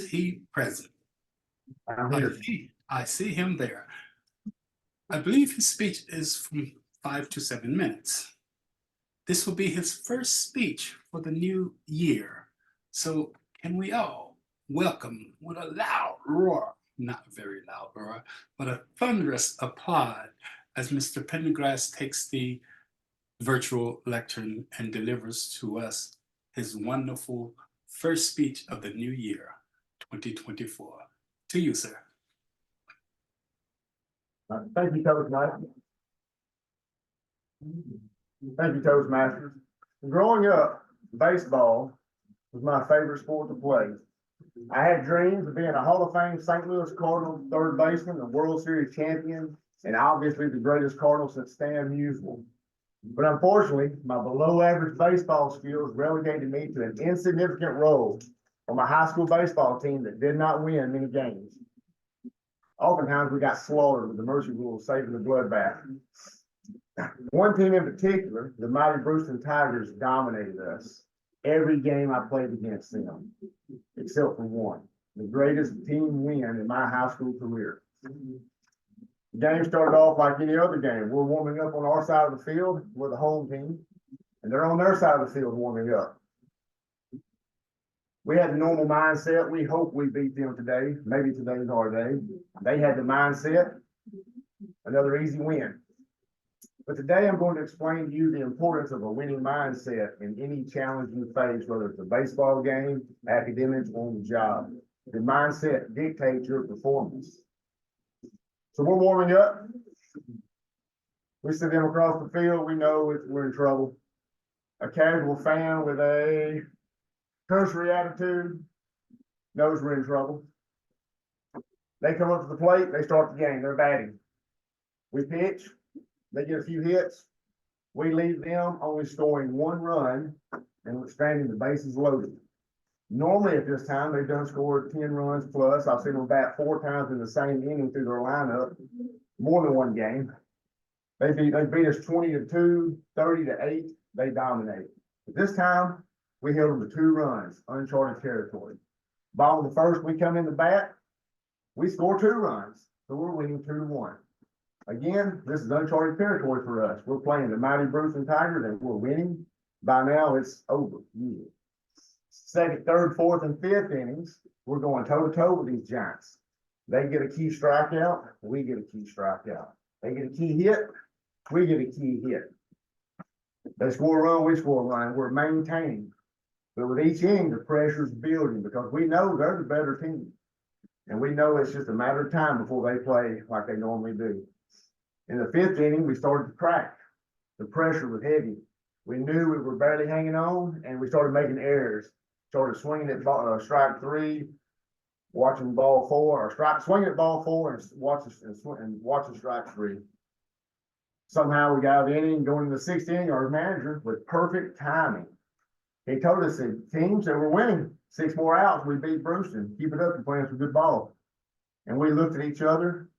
he present? I'm here. I see him there. I believe his speech is from 5 to 7 minutes. This will be his first speech for the new year. So can we all welcome with a loud roar, not a very loud roar, but a thunderous applaud as Mr. Pendergrass takes the virtual lectern and delivers to us his wonderful first speech of the new year, 2024. To you, sir. Thank you, Toastmasters. Thank you, Toastmasters. Growing up, baseball was my favorite sport to play. I had dreams of being a Hall of Fame St. Louis Cardinals third baseman, a World Series champion, and obviously the greatest Cardinal since Stan Musial. But unfortunately, my below average baseball skills relegated me to an insignificant role on my high school baseball team that did not win many games. Oftentimes we got slaughtered with the mercy rule saving the bloodbath. One team in particular, the mighty Brewston Tigers, dominated us every game I played against them, except for one, the greatest team win in my high school career. The game started off like any other game. We're warming up on our side of the field. We're the home team, and they're on their side of the field warming up. We had the normal mindset. We hope we beat them today. Maybe today's our day. They had the mindset, another easy win. But today I'm going to explain to you the importance of a winning mindset in any challenge you face, whether it's a baseball game, academics, or on the job. The mindset dictates your performance. So we're warming up. We see them across the field. We know we're in trouble. A casual fan with a cursory attitude knows we're in trouble. They come up to the plate. They start the game. They're batting. We pitch. They get a few hits. We leave them only scoring one run and standing the bases loaded. Normally at this time, they've done scored 10 runs plus. I've seen them bat 4 times in the same inning through their lineup, more than one game. They beat us 20-2, 30-8. They dominate. But this time, we held them to 2 runs, uncharted territory. Bottom of the first, we come in the bat. We score 2 runs, so we're winning 2-1. Again, this is uncharted territory for us. We're playing the mighty Brewston Tigers, and we're winning. By now, it's over. Yeah. Second, third, fourth, and fifth innings, we're going toe-to-toe with these Giants. They get a key strikeout, we get a key strikeout. They get a key hit, we get a key hit. They score a run, we score a run. We're maintaining. But with each inning, the pressure's building because we know they're the better team. And we know it's just a matter of time before they play like they normally do. In the fifth inning, we started to crack. The pressure was heavy. We knew we were barely hanging on, and we started making errors. Started swinging at strike 3, watching ball 4, or swinging at ball 4 and watching strike 3. Somehow we got out of the inning, going into the 6th inning, our manager with perfect timing. He told us that teams that were winning 6 more outs, we beat Brewston. Keep it up and playing some good ball. And we looked at each other,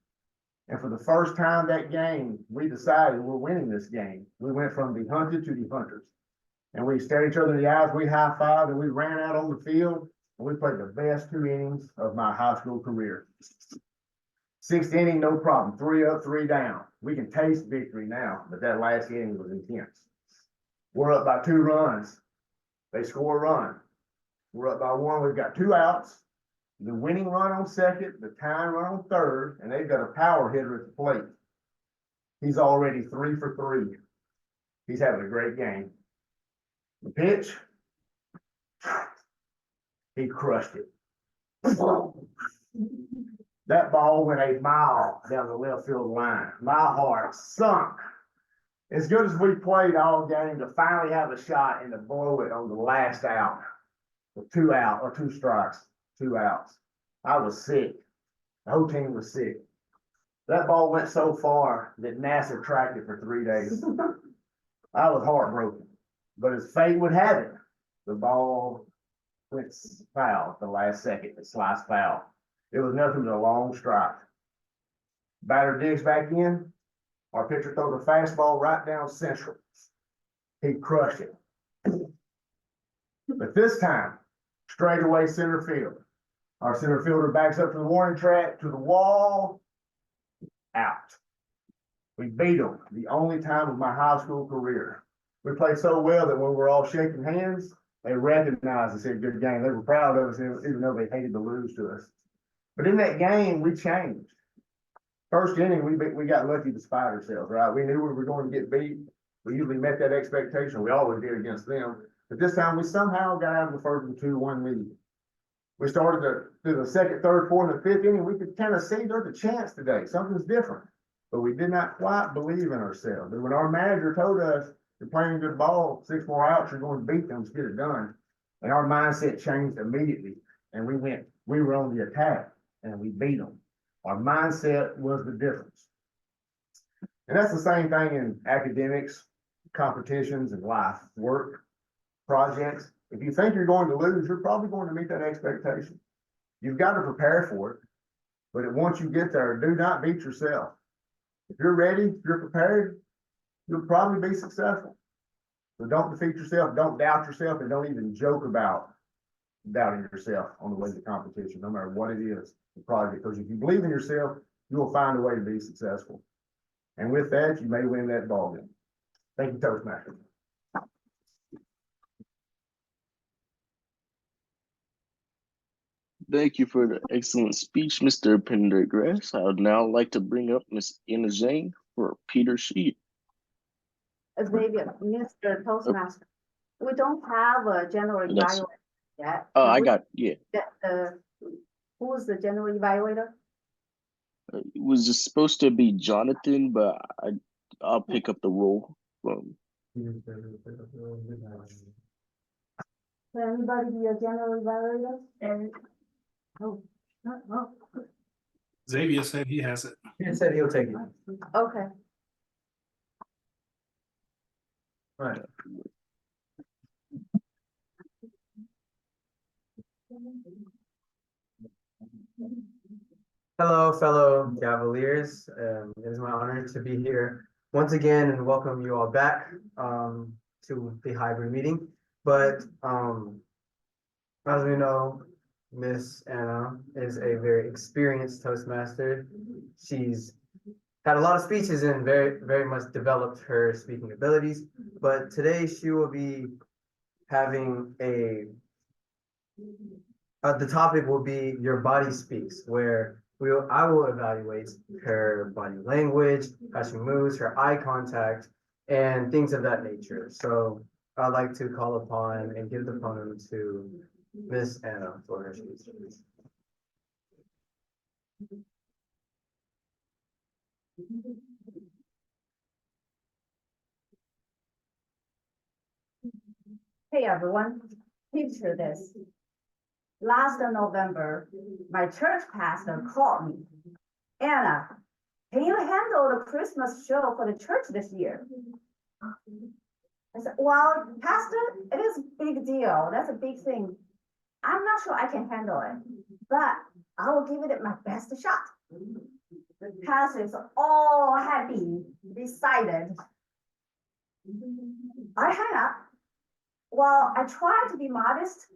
and for the first time that game, we decided we're winning this game. We went from the hunted to the hunters. And we stared each other in the eyes, we high-fived, and we ran out on the field, and we played the best 2 innings of my high school career. 6th inning, no problem. 3 up, 3 down. We can taste victory now, but that last inning was intense. We're up by 2 runs. They score a run. We're up by 1. We've got 2 outs. The winning run on second, the tying run on third, and they've got a power hitter at the plate. He's already 3 for 3. He's having a great game. The pitch, he crushed it. That ball went a mile down the left field line. My heart sunk. As good as we played all game to finally have a shot and to blow it on the last out, with 2 out or 2 strikes, 2 outs. I was sick. The whole team was sick. That ball went so far that NASA tracked it for 3 days. I was heartbroken. But as fate would have it, the ball went foul at the last second. It sliced foul. It was nothing but a long strike. Batter digs back in. Our pitcher throws a fastball right down central. He crushed it. But this time, straightaway center field. Our center fielder backs up to the warning track, to the wall, out. We beat them the only time of my high school career. We played so well that when we were all shaking hands, they recognized us said good game. They were proud of us, even though they hated to lose to us. But in that game, we changed. First inning, we got lucky despite ourselves, right? We knew we were going to get beat. We usually met that expectation. We always did against them. But this time, we somehow got out of the first with 2-1 lead. We started through the second, third, fourth, and fifth inning. We could kind of see there's a chance today. Something's different. But we did not quite believe in ourselves. And when our manager told us, you're playing good ball, 6 more outs, you're going to beat them to get it done. And our mindset changed immediately. And we were on the attack and we beat them. Our mindset was the difference. And that's the same thing in academics, competitions, and life, work, projects. If you think you're going to lose, you're probably going to meet that expectation. You've got to prepare for it. But once you get there, do not beat yourself. If you're ready, if you're prepared, you'll probably be successful. So don't defeat yourself, don't doubt yourself, and don't even joke about doubting yourself on the way to competition, no matter what it is, the project. Because if you believe in yourself, you will find a way to be successful. And with that, you may win that ball game. Thank you, Toastmasters. Thank you for the excellent speech, Mr. Pendergrass. I would now like to bring up Miss Anna Zhang for Peter Sheet. Xavier, Mr. Toastmaster, we don't have a general Yes. evaluator yet. I got, yeah. Who's the general evaluator? It was just supposed to be Jonathan, but I'll pick up the role from. Can anybody be a general evaluator? Oh, no. Xavier said he has it. He said he'll take it. Okay. Right. Hello, fellow Gavaliers. It is my honor to be here once again and welcome you all back to the hybrid meeting. But as we know, Miss Anna is a very experienced Toastmaster. She's had a lot of speeches and very much developed her speaking abilities. But today she will be having the topic will be Your Body Speaks, where I will evaluate her body language, how she moves, her eye contact, and things of that nature. So I'd like to call upon and give the podium to Miss Anna for her speech. Hey, everyone, picture this. Last November, my church pastor called me. Anna, can you handle the Christmas show for the church this year? I said, well, Pastor, it is a big deal. That's a big thing. I'm not sure I can handle it, but I will give it my best shot. The pastor is all happy, decided. I hang up. While I try to be modest,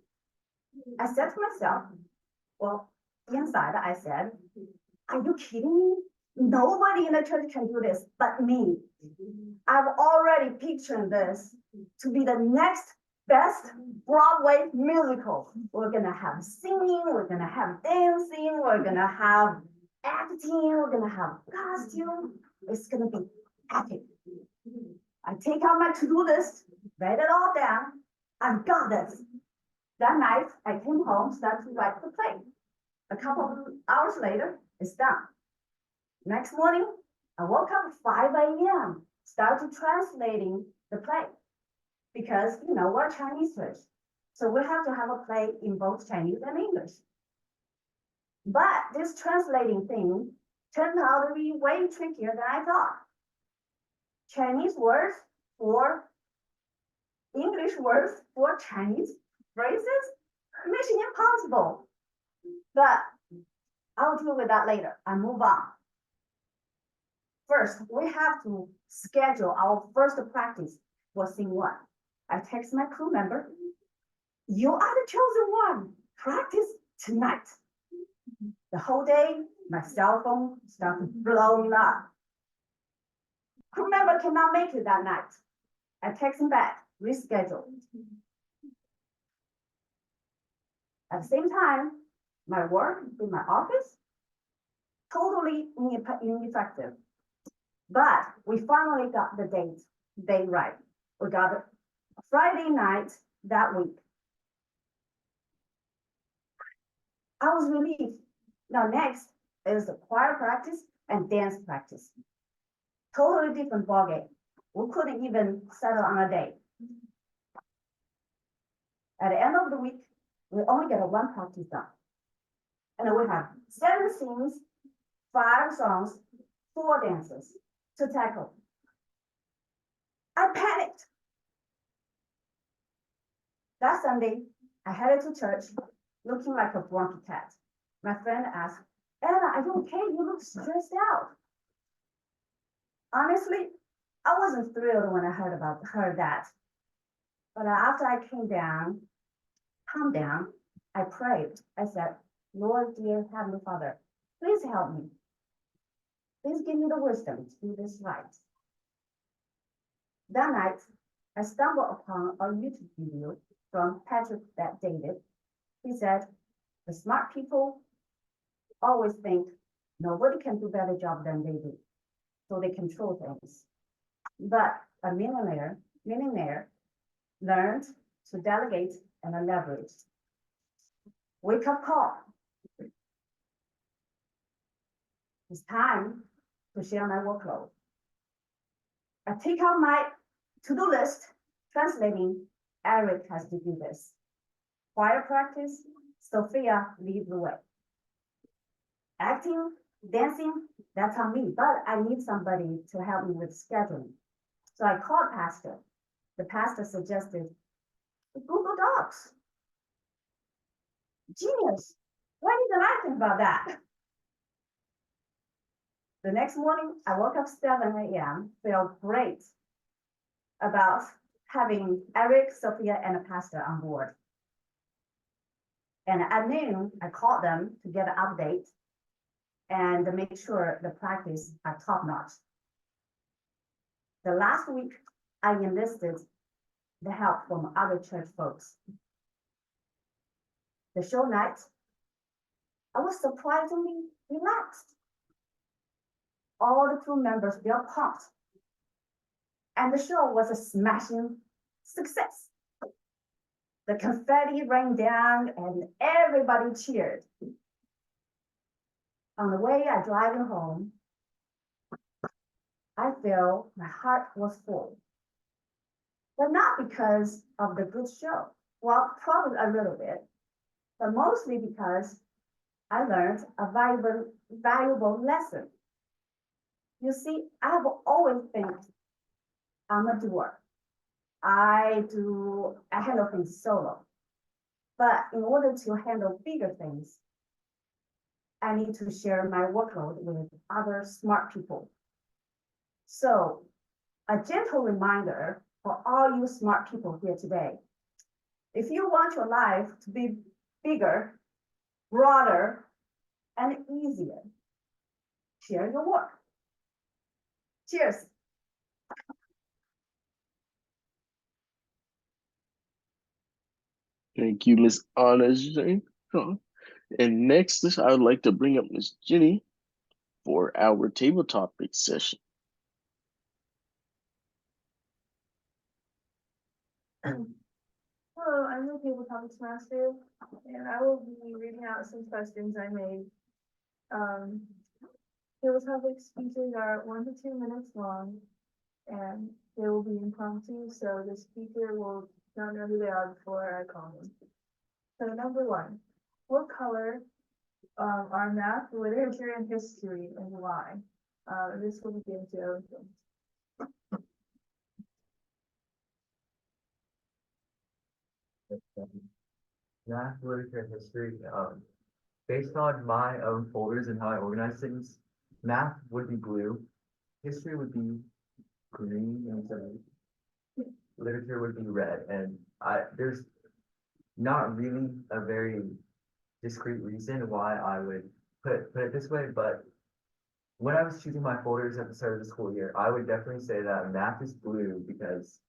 I said to myself, well, inside I said, are you kidding me? Nobody in the church can do this but me. I've already pictured this to be the next best Broadway musical. We're gonna have singing, we're gonna have dancing, we're gonna have acting, we're gonna have costume. It's gonna be epic. I take out my to-do list, write it all down. I've got this. That night, I came home, started to write the play. A couple of hours later, it's done. Next morning, I woke up at 5 a.m., started translating the play. Because, you know, we're Chinese church. So we have to have a play in both Chinese and English. But this translating thing turned out to be way trickier than I thought. Chinese words for English words for Chinese phrases? Mission impossible. But I'll deal with that later. I move on. First, we have to schedule our first practice for scene 1. I text my crew member, you are the chosen one. Practice tonight. The whole day, my cell phone started blowing up. Crew member cannot make it that night. I text him back, reschedule. At the same time, my work in my office, totally ineffective. But we finally got the date right. We got it Friday night that week. I was relieved. Now next is the choir practice and dance practice. Totally different ballgame. We couldn't even settle on a date. At the end of the week, we only get one practice done. And we have 7 scenes, 5 songs, 4 dances to tackle. I panicked. That Sunday, I headed to church looking like a bronchi cat. My friend asked, Anna, are you okay? You look stressed out. Honestly, I wasn't thrilled when I heard that. But after I calmed down, I prayed. I said, Lord, dear Heavenly Father, please help me. Please give me the wisdom to do this right. That night, I stumbled upon a YouTube video from Patrick that David. He said, the smart people always think nobody can do a better job than they do, so they control things. But a millionaire learned to delegate and leverage. Wake up call. It's time to share my workload. I take out my to-do list, translating, Eric has to do this. Choir practice, Sophia lead the way. Acting, dancing, that's on me, but I need somebody to help me with scheduling. So I called Pastor. The pastor suggested Google Docs. Genius. Why didn't I think about that? The next morning, I woke up 7 a.m., felt great about having Eric, Sophia, and a pastor on board. And at noon, I called them to get an update and to make sure the practice are top notch. The last week, I enlisted the help from other church folks. The show night, I was surprisingly relaxed. All the crew members, they're pumped. And the show was a smashing success. The confetti rained down and everybody cheered. On the way I driving home, I feel my heart was full. But not because of the good show. Well, probably a little bit, but mostly because I learned a valuable lesson. You see, I have always been I'm a doer. I handle things solo. But in order to handle bigger things, I need to share my workload with other smart people. So a gentle reminder for all you smart people here today. If you want your life to be bigger, broader, and easier, share your work. Cheers. Thank you, Miss Anna Jane. And next, I would like to bring up Miss Jenny for our table topic session. Hello, I'm the table topics master, and I will be reading out some questions I made. Table topic speeches are 1 to 2 minutes long, and they will be impromptu, so the speaker will not know who they are before I call them. So number 1, what color are math, literature, and history, and why? This will begin to everything. Math, literature, and history. Based on my own folders and how I organize things, math would be blue, history would be green, and so literature would be red. And there's not really a very discrete reason why I would put it this way, but when I was choosing my folders at the start of the school year, I would definitely say that math is blue because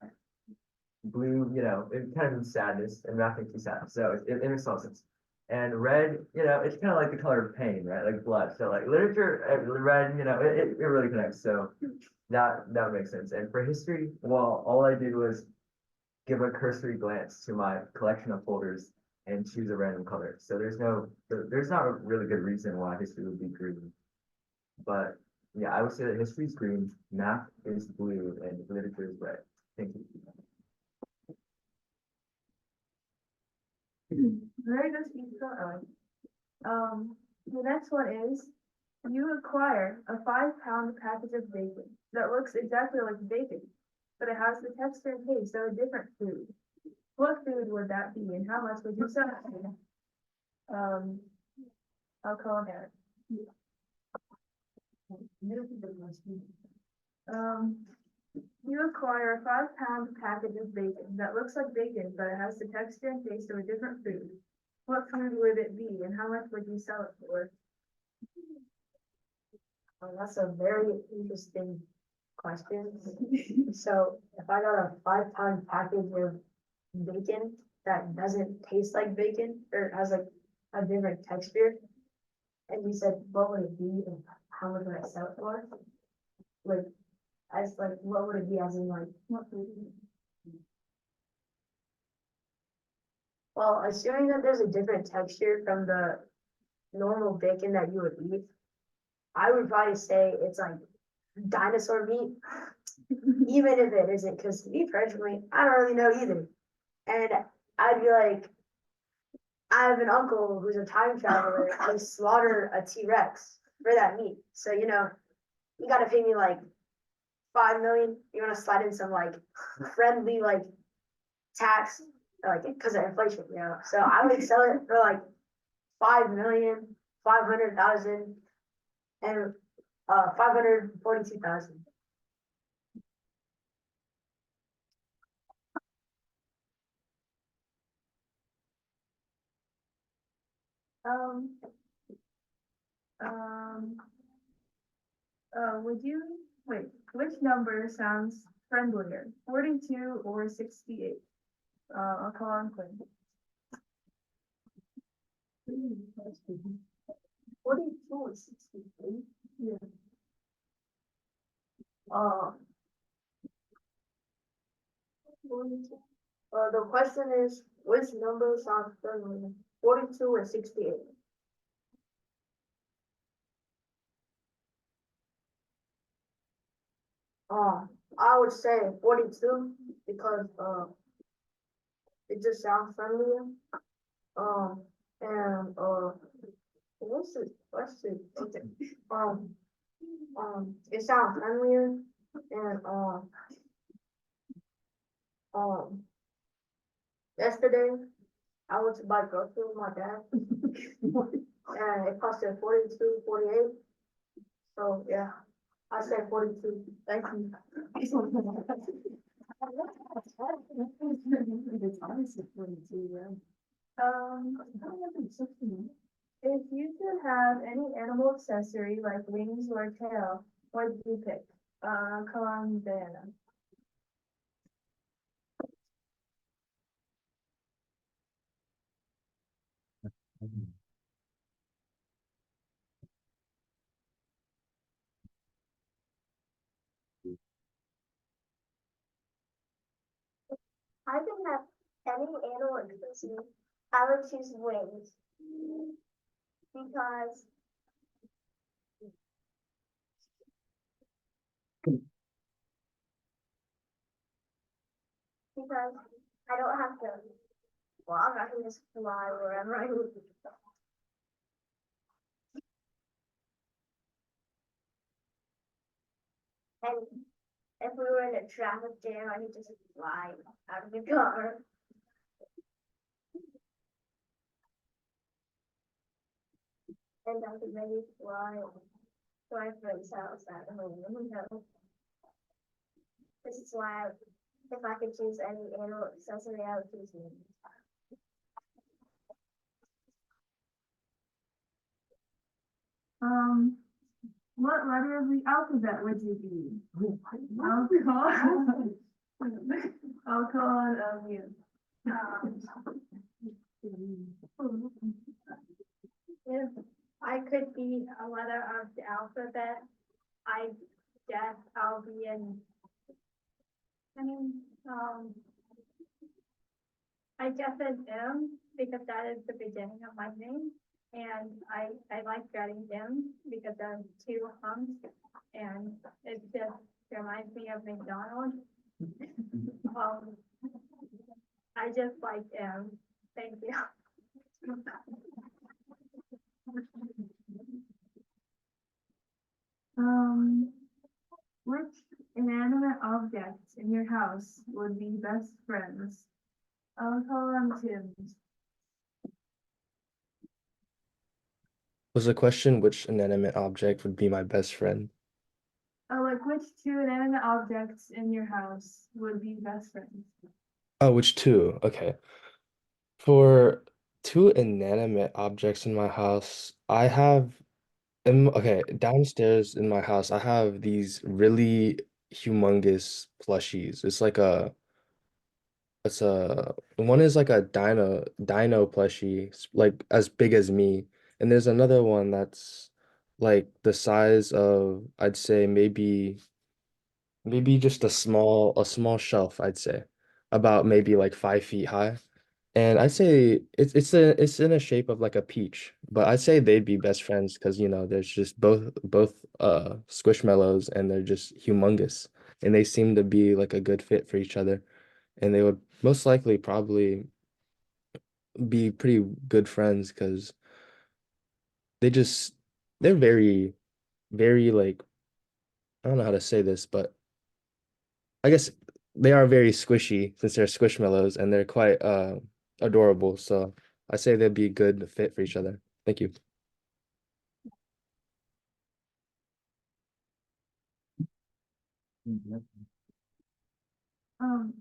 blue, it kind of means sadness and math makes me sad. So it makes a lot of sense. And red, it's kind of like the color of pain, right? Like blood. So like literature, red, it really connects. So that would make sense. And for history, well, all I did was give a cursory glance to my collection of folders and choose a random color. So there's not a really good reason why history would be green. But yeah, I would say that history is green, math is blue, and literature is red. Thank you. Very good speech, Owen. The next one is, you acquire a 5-pound package of bacon that looks exactly like bacon, but it has the texture and taste of a different food. What food would that be and how much would you sell it for? I'll call him Eric. You acquire a 5-pound package of bacon that looks like bacon, but it has the texture and taste of a different food. What food would it be and how much would you sell it for? That's a very interesting question. So if I got a 5-pound package of bacon that doesn't taste like bacon or has like a different texture, and you said what would it be and how much would I sell it for? Like, as like what would it be as in like what food? Well, assuming that there's a different texture from the normal bacon that you would eat, I would probably say it's like dinosaur meat, even if it isn't, because me personally, I don't really know either. And I'd be like, I have an uncle who's a time traveler, and he slaughtered a T-Rex for that meat. So, you gotta pay me like 5 million. You wanna slide in some like friendly like tax, like because of inflation, So I would sell it for like 5,500,000 and 542,000. Um, um, which number sounds friendlier, 42 or 68? I'll call on Quinn. 42 or 63? Yeah. The question is, which number sounds friendlier, 42 or 68? I would say 42 because it just sounds friendlier. And what's the question? Okay. It sounds friendlier and yesterday I went to buy groceries with my dad and it costed 42, 48. So yeah, I said 42. Thank you. If you could have any animal accessory like wings or tail, what would you pick? Call on Diana. I can have any animal accessory. I would choose wings because I don't have to. Well, I'm not gonna just fly wherever I need. And if we were in a traffic jam, I could just fly out of the car. And I could maybe fly to my friend's house at home. This is why, if I could choose any animal accessory, I would choose wings. What letter of the alphabet would you be? Alcohol. Alcohol and you. If I could be a letter of the alphabet, I guess I'll be in. I mean, I guess it's M because that is the beginning of my name. And I like writing M because there are two humps and it just reminds me of McDonald's. I just like M. Thank you. Which inanimate objects in your house would be best friends? I'll call them Tim's. Was the question which inanimate object would be my best friend? Oh, like which two inanimate objects in your house would be best friends? Oh, which two? Okay. For two inanimate objects in my house, I have okay, downstairs in my house, I have these really humongous plushies. It's a one is like a dino plushie, like as big as me. And there's another one that's like the size of, I'd say maybe just a small shelf, I'd say. About maybe like 5 feet high. And I'd say it's in a shape of like a peach, but I'd say they'd be best friends because there's just both squishmallows and they're just humongous and they seem to be like a good fit for each other and they would most likely probably be pretty good friends because they just they're very like I don't know how to say this, but I guess they are very squishy since they're squishmallows and they're quite adorable. So I say they'd be a good fit for each other. Thank you.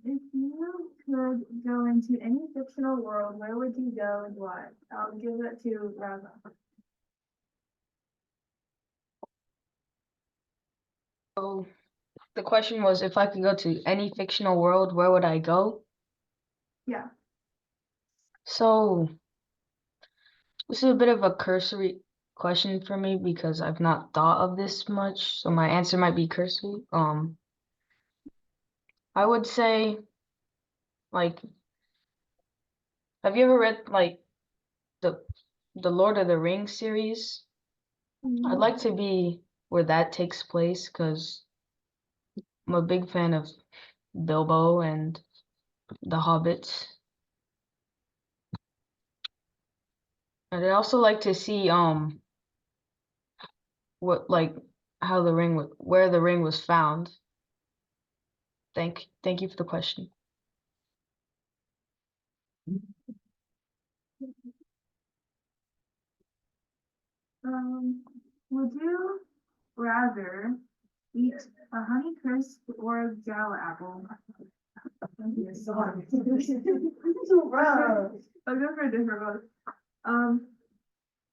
If you could go into any fictional world, where would you go and why? I'll give it to Raza. So the question was if I could go to any fictional world, where would I go? Yeah. So this is a bit of a cursory question for me because I've not thought of this much, so my answer might be cursory. I would say like have you ever read like the Lord of the Rings series? I'd like to be where that takes place because I'm a big fan of Bilbo and the Hobbits. And I'd also like to see what like how the ring where the ring was found. Thank you for the question. Would you rather eat a Honeycrisp or a Jell apple? I'll go for a different one.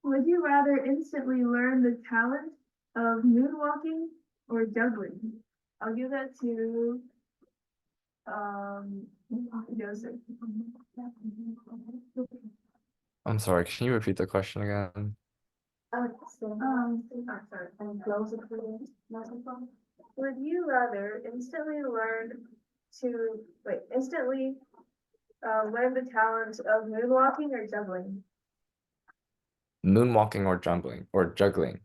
Would you rather instantly learn the talent of moonwalking or juggling? I'll give that to Joseph. I'm sorry, can you repeat the question again? Sorry, I'm closer to the microphone. Would you rather instantly learn the talent of moonwalking or juggling? Moonwalking or juggling?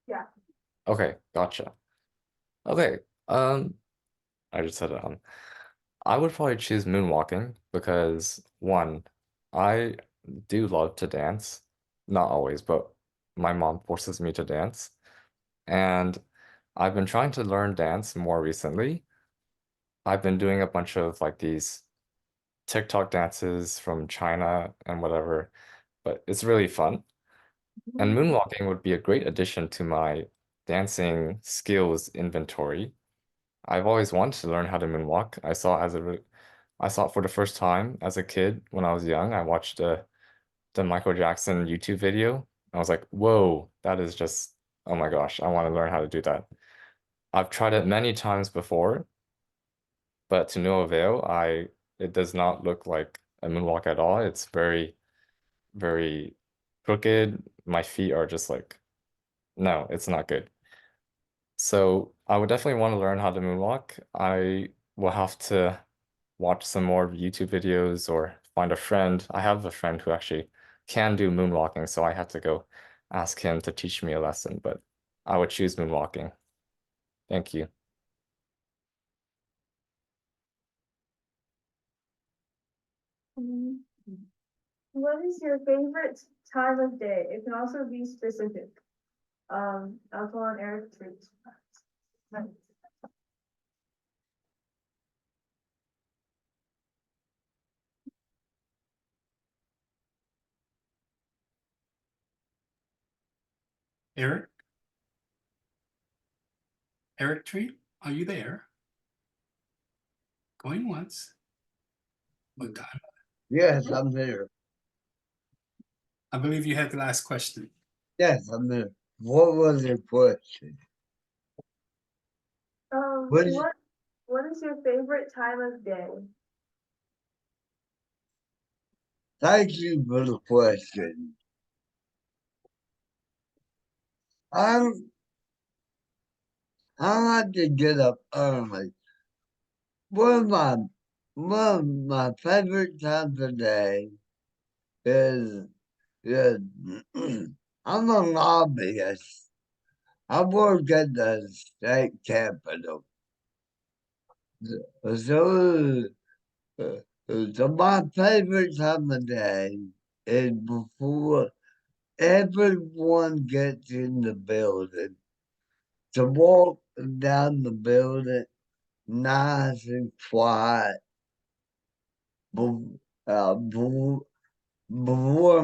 Yeah. Okay, gotcha. Okay, I just said it. I would probably choose moonwalking because one, I do love to dance. Not always, but my mom forces me to dance. And I've been trying to learn dance more recently. I've been doing a bunch of like these TikTok dances from China and whatever, but it's really fun. And moonwalking would be a great addition to my dancing skills inventory. I've always wanted to learn how to moonwalk. I saw it for the first time as a kid when I was young. I watched the Michael Jackson YouTube video. I was like, whoa, that is just Oh my gosh, I want to learn how to do that. I've tried it many times before, but to no avail. It does not look like a moonwalk at all. It's very, very crooked. My feet are just like, no, it's not good. So I would definitely want to learn how to moonwalk. I will have to watch some more YouTube videos or find a friend. I have a friend who actually can do moonwalking, so I have to go ask him to teach me a lesson, but I would choose moonwalking. Thank you. What is your favorite time of day? It can also be specific. Alcohol and Eric treats. Eric? Eric Tree, are you there? Going once. What time? Yes, I'm there. I believe you had the last question. Yes, I'm there. What was your question? What is- What is your favorite time of day? Thank you for the question. I'm I like to get up early. One of my favorite times of day is is I'm a lobbyist. I work at the state capitol. So, so my favorite time of day is before everyone gets in the building. To walk down the building nice and quiet before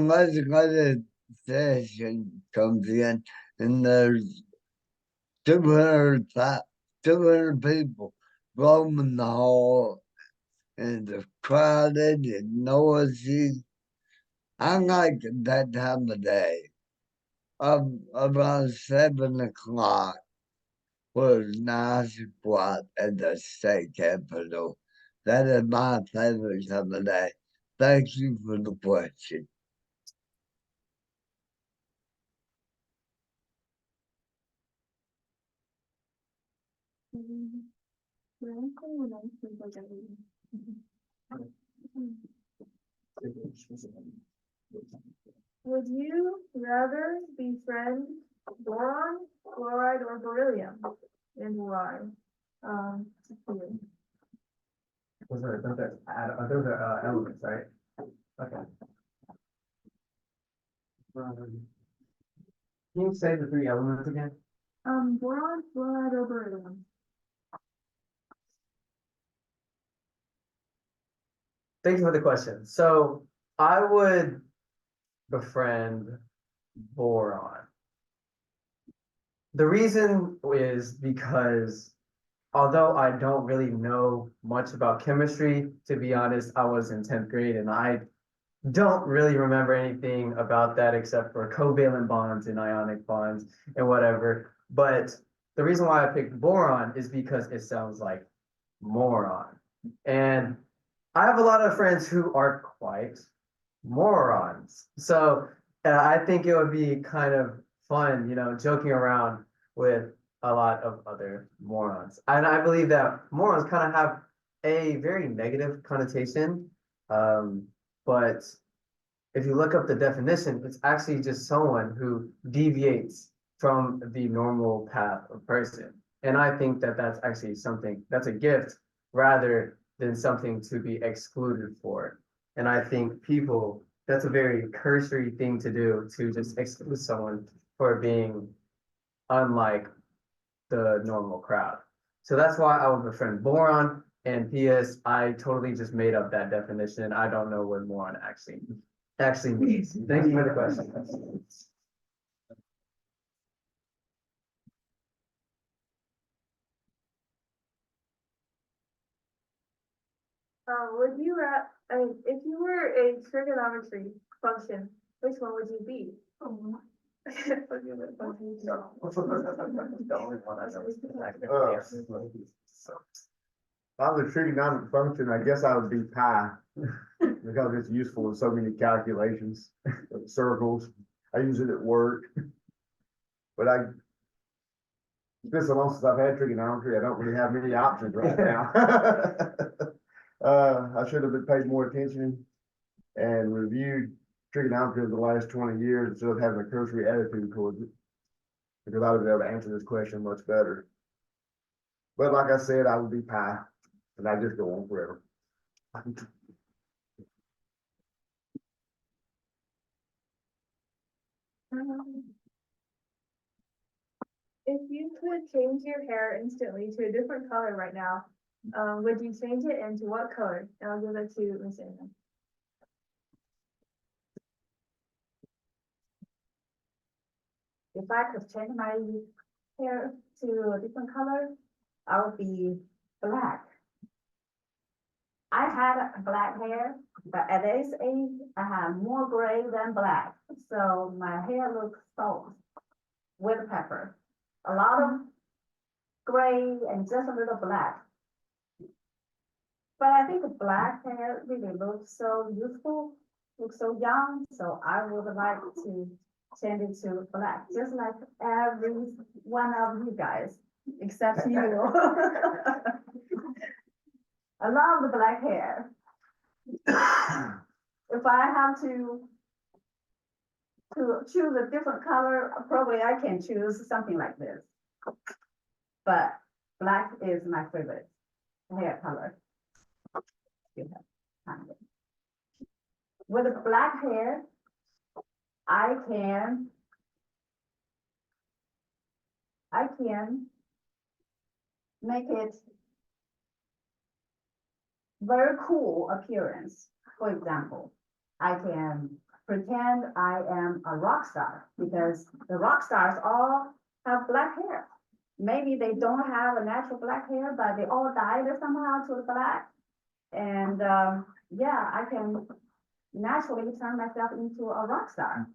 legislative session comes in and there's 200 people roaming the hall and it's crowded and noisy. I like that time of day. Around 7 o'clock was nice and quiet at the state capitol. That is my favorite time of day. Thank you for the question. Would you rather befriend boron, fluoride, or beryllium? And why? It's up to you. Those are elements, right? Okay. Can you say the three elements again? Boron, fluoride, or beryllium? Thank you for the question. So I would befriend boron. The reason is because although I don't really know much about chemistry, to be honest, I was in 10th grade and I don't really remember anything about that except for covalent bonds and ionic bonds and whatever. But the reason why I picked boron is because it sounds like moron. And I have a lot of friends who are quite morons. So I think it would be kind of fun, joking around with a lot of other morons. And I believe that morons kind of have a very negative connotation. But if you look up the definition, it's actually just someone who deviates from the normal path of person. And I think that that's actually something that's a gift rather than something to be excluded for. And I think that's a very cursory thing to do, to just exclude someone for being unlike the normal crowd. So that's why I would befriend boron. And P.S. I totally just made up that definition. I don't know what moron actually means. Thank you for the question. If you were a trigonometry function, which one would you be? The only one I know is if I was a trigonometric function, I guess I would be pi, because it's useful in so many calculations, circles. I use it at work. But it's been so long since I've had trigonometry, I don't really have many options right now. I should have been paid more attention and reviewed trigonometry over the last 20 years instead of having a cursory attitude towards it. Because I would be able to answer this question much better. But like I said, I would be pi, and I just go on forever. If you could change your hair instantly to a different color right now, would you change it and to what color? And I'll give it to Miss Anna. If I could change my hair to a different color, I would be black. I had black hair, but at this age, I have more gray than black. So my hair looks soft with pepper. A lot of gray and just a little black. But I think the black hair really looks so youthful, looks so young. So I would like to change it to black, just like every one of you guys, except you. I love the black hair. If I have to choose a different color, probably I can choose something like this. But black is my favorite hair color. With the black hair, I can make it very cool appearance. For example, I can pretend I am a rock star because the rock stars all have black hair. Maybe they don't have a natural black hair, but they all dyed it somehow to the black. And yeah, I can naturally turn myself into a rock star.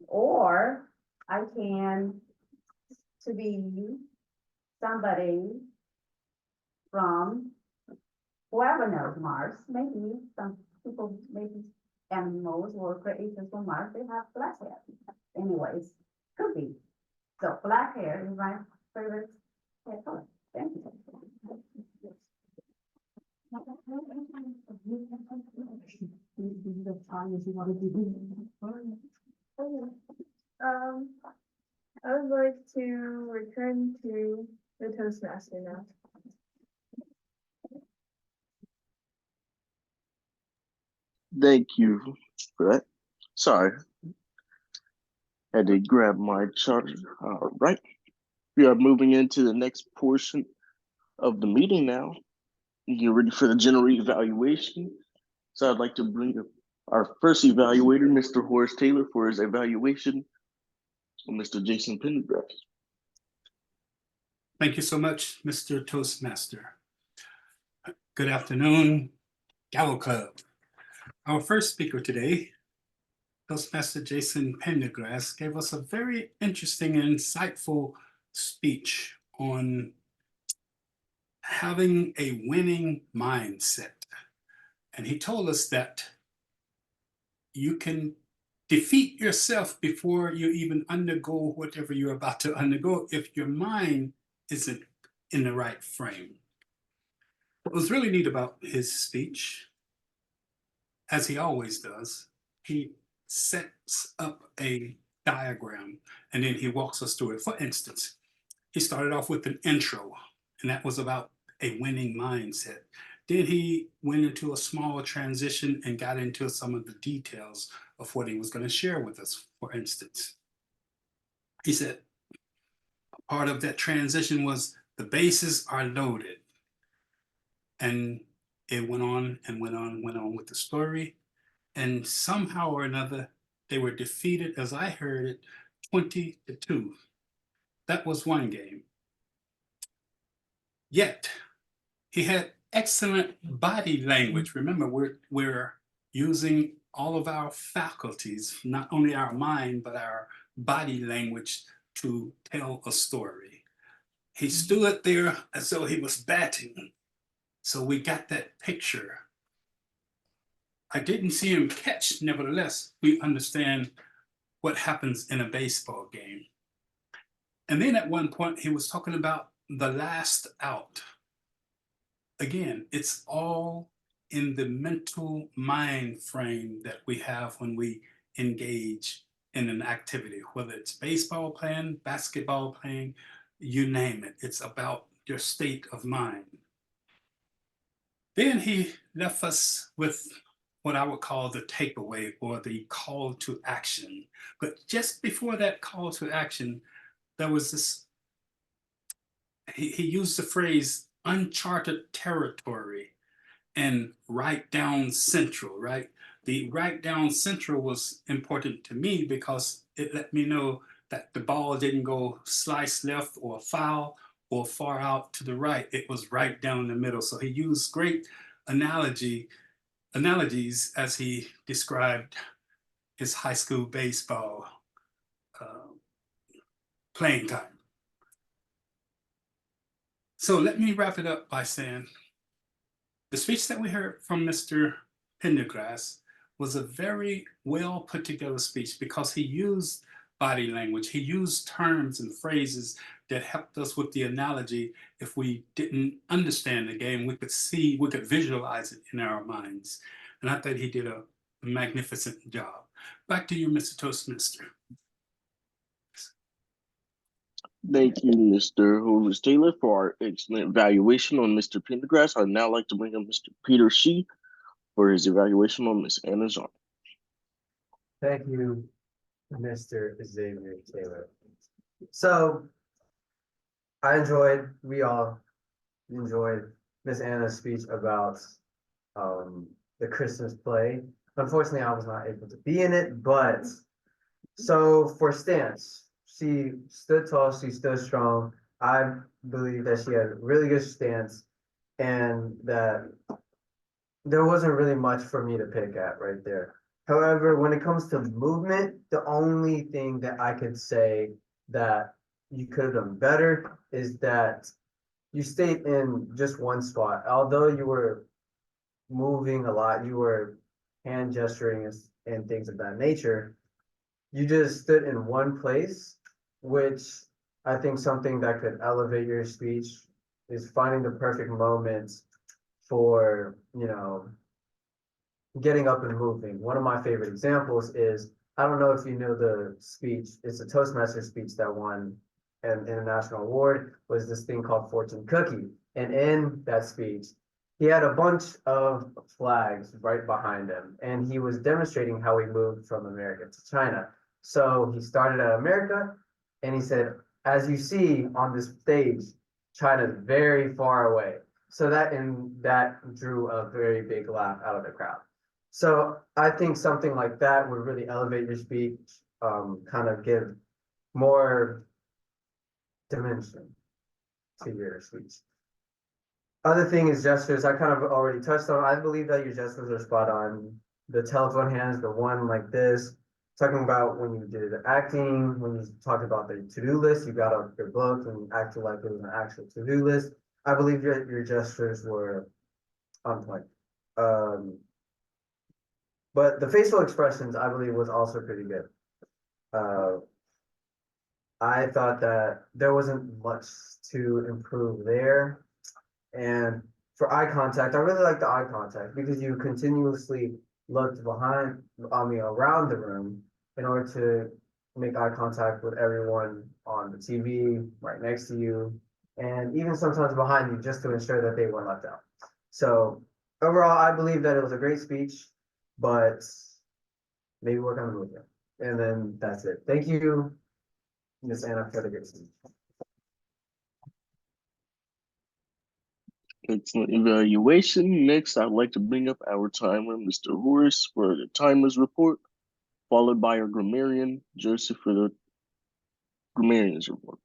Or I can to be somebody from whoever knows Mars. Maybe some people, maybe animals or creatures from Mars, they have black hair. Anyways, could be. So black hair is my favorite hair color. Thank you. I would like to return to the Toastmaster now. Thank you for that. Sorry. Had to grab my charger. All right. We are moving into the next portion of the meeting now. Get ready for the general evaluation. So I'd like to bring up our first evaluator, Mr. Horace Taylor, for his evaluation, and Mr. Jason Pendergrass. Thank you so much, Mr. Toastmaster. Good afternoon, Gavel Club. Our first speaker today, Toastmaster Jason Pendergrass, gave us a very interesting and insightful speech on having a winning mindset. And he told us that you can defeat yourself before you even undergo whatever you're about to undergo if your mind isn't in the right frame. What was really neat about his speech, as he always does, he sets up a diagram and then he walks us through it. For instance, he started off with an intro, and that was about a winning mindset. Then he went into a smaller transition and got into some of the details of what he was going to share with us. For instance, he said part of that transition was the bases are loaded. And it went on and went on and went on with the story. And somehow or another, they were defeated, as I heard it, 20-2. That was one game. Yet, he had excellent body language. Remember, we're using all of our faculties, not only our mind, but our body language to tell a story. He stood there as though he was batting. So we got that picture. I didn't see him catch, nevertheless, we understand what happens in a baseball game. And then at one point, he was talking about the last out. Again, it's all in the mental mind frame that we have when we engage in an activity, whether it's baseball playing, basketball playing, you name it. It's about your state of mind. Then he left us with what I would call the takeaway or the call to action. But just before that call to action, there was this, he used the phrase uncharted territory and right down central, right? The right down central was important to me because it let me know that the ball didn't go slice left or foul or far out to the right. It was right down the middle. So he used great analogies as he described his high school baseball playing time. So let me wrap it up by saying the speech that we heard from Mr. Pendergrass was a very well put together speech because he used body language. He used terms and phrases that helped us with the analogy. If we didn't understand the game, we could visualize it in our minds. And I thought he did a magnificent job. Back to you, Mr. Toastmaster. Thank you, Mr. Horace Taylor, for our excellent evaluation on Mr. Pendergrass. I'd now like to bring up Mr. Peter Shee for his evaluation on Miss Anna Zahn. Thank you, Mr. Xavier Taylor. So we all enjoyed Miss Anna's speech about the Christmas play. Unfortunately, I was not able to be in it, but so for stance, she stood tall, she stood strong. I believe that she had a really good stance and that there wasn't really much for me to pick at right there. However, when it comes to movement, the only thing that I could say that you could have done better is that you stayed in just one spot. Although you were moving a lot, you were hand gesturing and things of that nature, you just stood in one place, which I think something that could elevate your speech is finding the perfect moment for, getting up and moving. One of my favorite examples is, I don't know if you know the speech, it's a Toastmaster speech that won an international award, was this thing called Fortune Cookie. And in that speech, he had a bunch of flags right behind him, and he was demonstrating how he moved from America to China. So he started at America, and he said, as you see on this stage, China's very far away. So that drew a very big laugh out of the crowd. So I think something like that would really elevate your speech, kind of give more dimension to your speech. Other thing is gestures. I kind of already touched on. I believe that your gestures are spot on. The telephone hands, the one like this, talking about when you did the acting, when you talked about the to-do list, you got out your book and acted like it was an actual to-do list. I believe your gestures were on point. But the facial expressions, I believe, was also pretty good. I thought that there wasn't much to improve there. And for eye contact, I really like the eye contact because you continuously looked around the room in order to make eye contact with everyone on the TV right next to you, and even sometimes behind you, just to ensure that they weren't left out. So overall, I believe that it was a great speech, but maybe work on the movement. And then that's it. Thank you, Ms. Anna, for the great speech. Excellent evaluation. Next, I'd like to bring up our timer, Mr. Horace, for the timer's report, followed by our grammarian, Joseph, for the grammarian's report.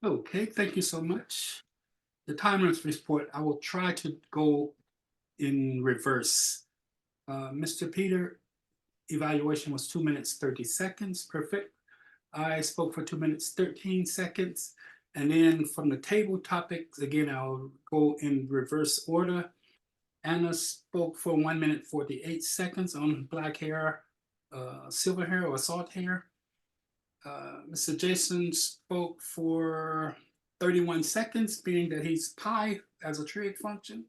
Okay, thank you so much. The timer's report, I will try to go in reverse. Mr. Peter, evaluation was 2 minutes 30 seconds. Perfect. I spoke for 2 minutes 13 seconds. And then from the table topics, again, I'll go in reverse order. Anna spoke for 1 minute 48 seconds on black hair, silver hair, or salt hair. Mr. Jason spoke for 31 seconds, being that he's pi as a trig function.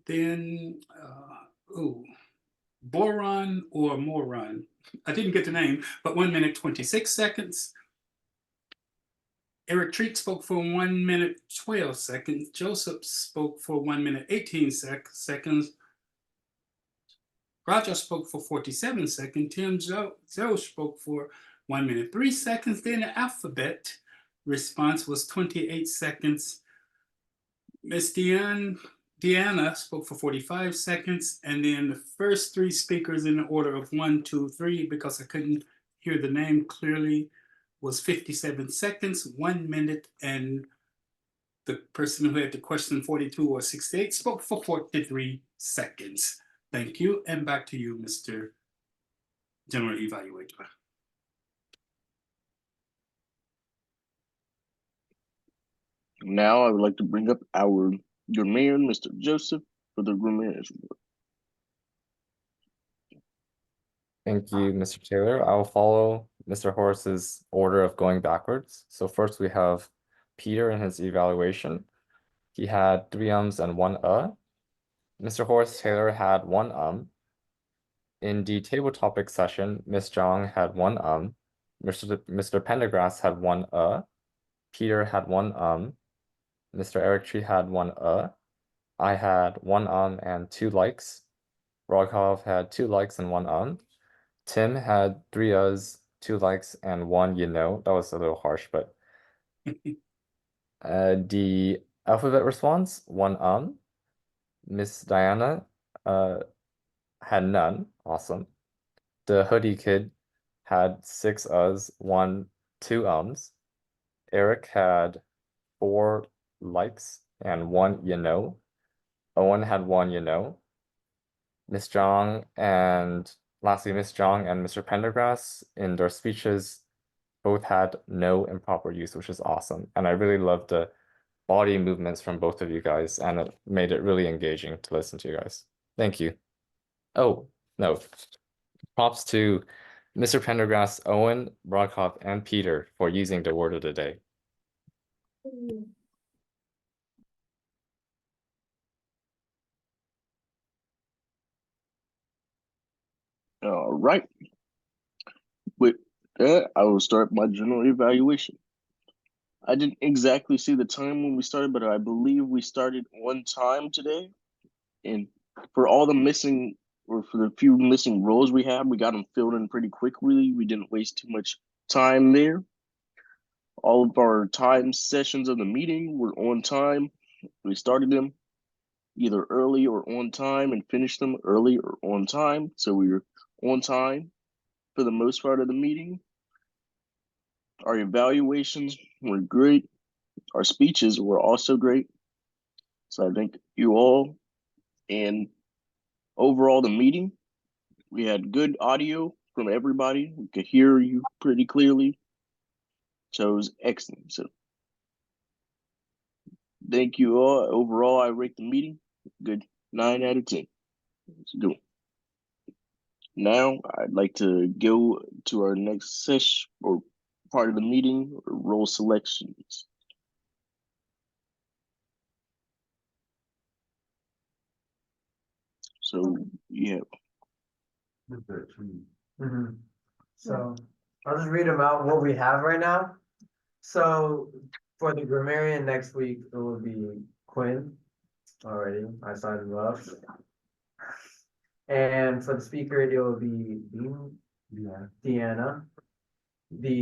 Then, boron or moron, I didn't get the name, but 1 minute 26 seconds. Eric Treat spoke for 1 minute 12 seconds. Joseph spoke for 1 minute 18 seconds. Roger spoke for 47 seconds. Tim Joe spoke for 1 minute 3 seconds. Then the alphabet response was 28 seconds. Miss Deanna spoke for 45 seconds. And then the first three speakers in the order of 1, 2, 3, because I couldn't hear the name clearly, was 57 seconds, 1 minute, and the person who had the question 42 or 68 spoke for 43 seconds. Thank you, and back to you, Mr. General Evaluator. Now I would like to bring up our grammarian, Mr. Joseph, for the grammarian's report. Thank you, Mr. Taylor. I will follow Mr. Horace's order of going backwards. So first we have Peter in his evaluation. He had 3 ums and 1 Mr. Horace Taylor had 1 In the table topic session, Ms. Zhang had 1 Mr. Pendergrass had 1 Peter had 1 Mr. Eric Tree had 1 I had 1 and 2 likes. Rogov had 2 likes and 1 Tim had 3 uhs, 2 likes, and 1 you know. That was a little harsh, but the alphabet response, 1 Miss Diana had none. Awesome. The hoodie kid had 6 uhs, 2 ums. Eric had 4 likes and 1 you know. Owen had 1 you know. Miss Zhang and lastly, Miss Zhang and Mr. Pendergrass in their speeches both had no improper use, which is awesome. And I really loved the body movements from both of you guys, and it made it really engaging to listen to you guys. Thank you. Oh, no. Props to Mr. Pendergrass, Owen, Broadcop, and Peter for using the word of the day. All right. With that, I will start my general evaluation. I didn't exactly see the time when we started, but I believe we started on time today. And for all the missing, or for the few missing roles we had, we got them filled in pretty quickly. We didn't waste too much time there. All of our time sessions of the meeting were on time. We started them either early or on time and finished them early or on time. So we were on time for the most part of the meeting. Our evaluations were great. Our speeches were also great. So I thank you all. And overall, the meeting, we had good audio from everybody. We could hear you pretty clearly. So it was excellent. So thank you all. Overall, I rate the meeting good 9 out of 10. It's good. Now I'd like to go to our next session or part of the meeting, or role selections. So yeah. So I'll just read them out what we have right now. So for the grammarian next week, it will be Quinn. Already, I signed him up. And for the speaker, it will be Deanna. The